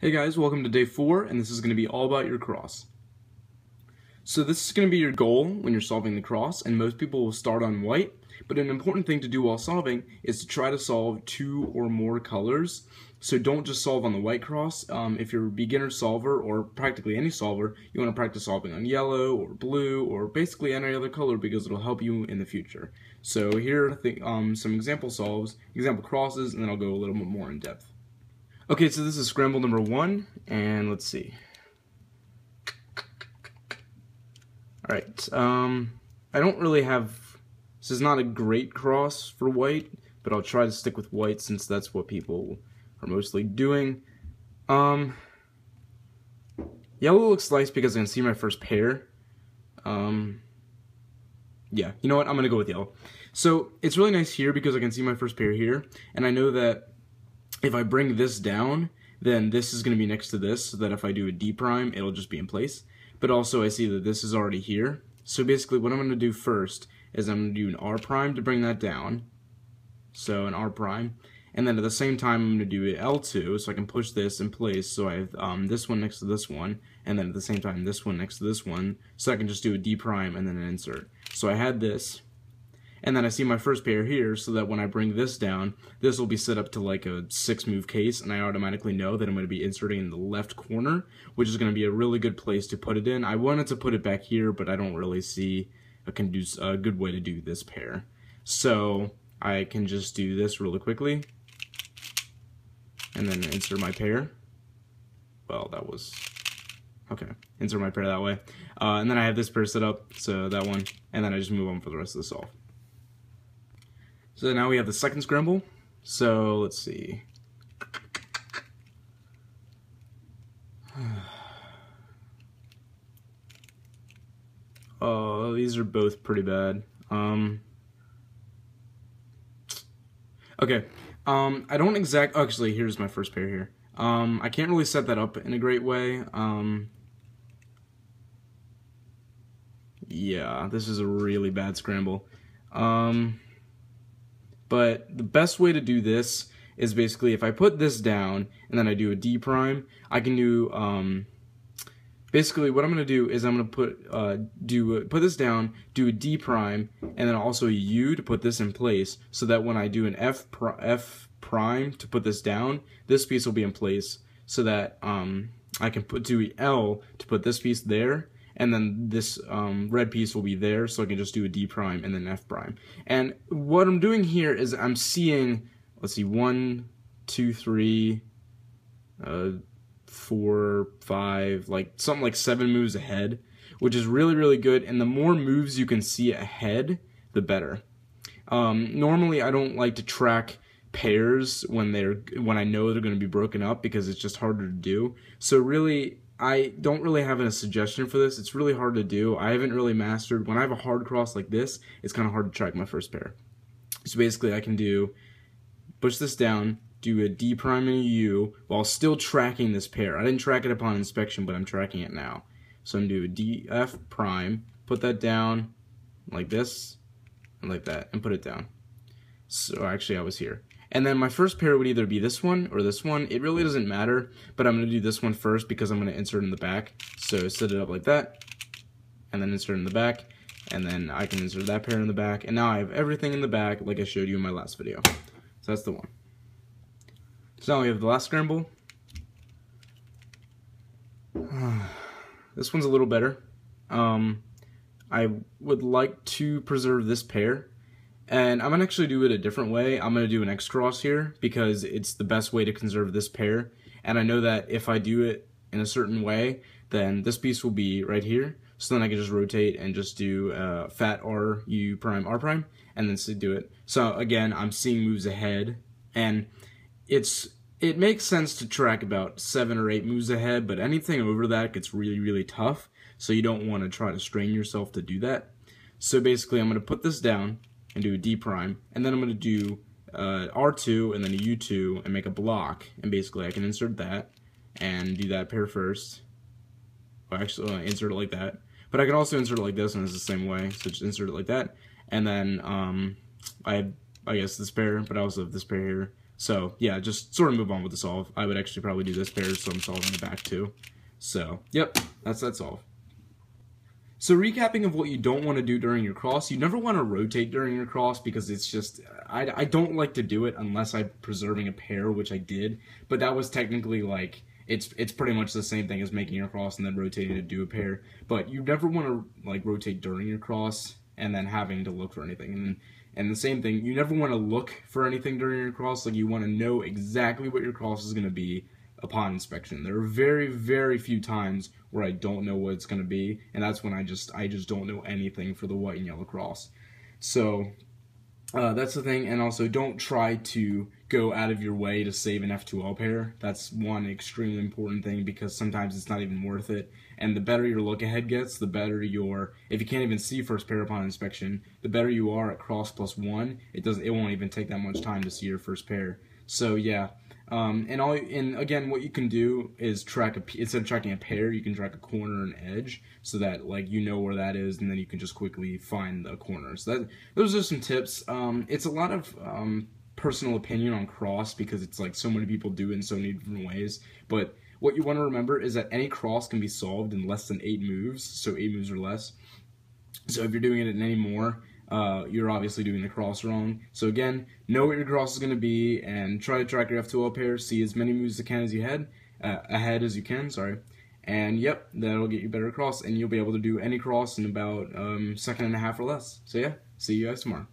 Hey guys, welcome to day 4, and this is going to be all about your cross. So this is going to be your goal when you're solving the cross, and most people will start on white, but an important thing to do while solving is to try to solve 2 or more colors. So don't just solve on the white cross. If you're a beginner solver, or practically any solver, you want to practice solving on yellow, or blue, or basically any other color because it'll help you in the future. So here are some example crosses, and then I'll go a little bit more in depth. Okay, so this is scramble number 1, and let's see. Alright, I don't really have, this is not a great cross for white, but I'll try to stick with white since that's what people are mostly doing. Yellow looks nice because I can see my first pair. Yeah, you know what, I'm going to go with yellow. So, it's really nice here because I can see my first pair here, and I know that if I bring this down, then this is going to be next to this, so that if I do a D prime, it'll just be in place. But also I see that this is already here. So basically what I'm going to do first is I'm going to do an R prime to bring that down. So an R prime. And then at the same time I'm going to do an L2, so I can push this in place. So I have this one next to this one, and then at the same time this one next to this one. So I can just do a D prime and then an insert. So I had this. And then I see my first pair here, so that when I bring this down, this will be set up to like a 6-move case, and I automatically know that I'm going to be inserting in the left corner, which is going to be a really good place to put it in. I wanted to put it back here, but I don't really see a good way to do this pair. So I can just do this really quickly, and then insert my pair. Well, that was... okay, insert my pair that way. And then I have this pair set up, so that one, and then I just move on for the rest of the solve. So now we have the second scramble. So let's see. Oh, these are both pretty bad. Okay. I don't actually, here's my first pair here. I can't really set that up in a great way. Yeah, this is a really bad scramble. But the best way to do this is basically if I put this down and then I do a D prime, I can do, basically what I'm going to do is I'm going to put this down, do a D prime, and then also a U to put this in place, so that when I do an F prime to put this down, this piece will be in place, so that I can do an L to put this piece there, and then this red piece will be there, so I can just do a D prime and then F prime. And what I'm doing here is I'm seeing, let's see, 1, 2, 3, 4, 5, like something like 7 moves ahead, which is really, really good. And the more moves you can see ahead, the better. Normally, I don't like to track pairs when I know they're going to be broken up because it's just harder to do. So really, I don't really have a suggestion for this. It's really hard to do. I haven't really mastered. When I have a hard cross like this, it's kind of hard to track my first pair. So basically I can push this down, do a D prime and a U while still tracking this pair. I didn't track it upon inspection, but I'm tracking it now. So I'm going to do a D, F prime, put that down like this and like that, and put it down. So actually I was here. And then my first pair would either be this one or this one. It really doesn't matter, but I'm going to do this one first because I'm going to insert in the back. So set it up like that, and then insert in the back, and then I can insert that pair in the back, and now I have everything in the back like I showed you in my last video. So that's the one. So now we have the last scramble. This one's a little better. I would like to preserve this pair. And I'm going to actually do it a different way. I'm going to do an X cross here because it's the best way to conserve this pair. And I know that if I do it in a certain way, then this piece will be right here. So then I can just rotate and just do fat R, U prime, R prime, and then do it. So again, I'm seeing moves ahead. And it makes sense to track about 7 or 8 moves ahead, but anything over that gets really, really tough. So you don't want to try to strain yourself to do that. So basically, I'm going to put this down and do a D prime, and then I'm going to do R2 and then a U2 and make a block, and basically I can insert that and do that pair first. Well, actually, insert it like that, but I can also insert it like this, and it's the same way, so just insert it like that, and then I guess this pair, but I also have this pair here, So yeah, just sort of move on with the solve. I would actually probably do this pair, so I'm solving the back too. So yep, that's that solve. So recapping of what you don't want to do during your cross, you never want to rotate during your cross because it's just, I don't like to do it unless I'm preserving a pair, which I did, but that was technically like, it's pretty much the same thing as making your cross and then rotating to do a pair, but you never want to like rotate during your cross and then having to look for anything. And the same thing, you never want to look for anything during your cross, like you want to know exactly what your cross is going to be upon inspection. There are very, very few times where I don't know what it's going to be, and that's when I just don't know anything for the white and yellow cross. So that's the thing, and also don't try to go out of your way to save an F2L pair. That's one extremely important thing because sometimes it's not even worth it. And the better your look ahead gets, the better your, if you can't even see first pair upon inspection, the better you are at cross +1. It won't even take that much time to see your first pair. So yeah. And again, what you can do is instead of tracking a pair, you can track a corner and edge, so that like you know where that is, and then you can just quickly find the corners. Those are some tips. It's a lot of personal opinion on cross because it's like so many people do it in so many different ways. But what you want to remember is that any cross can be solved in less than 8 moves, so 8 moves or less. So if you're doing it in any more, you're obviously doing the cross wrong. So again, know what your cross is going to be and try to track your F2L pair, see as many moves as you ahead as you can, sorry. And yep, that'll get you better cross, and you'll be able to do any cross in about 1.5 seconds or less. So yeah, see you guys tomorrow.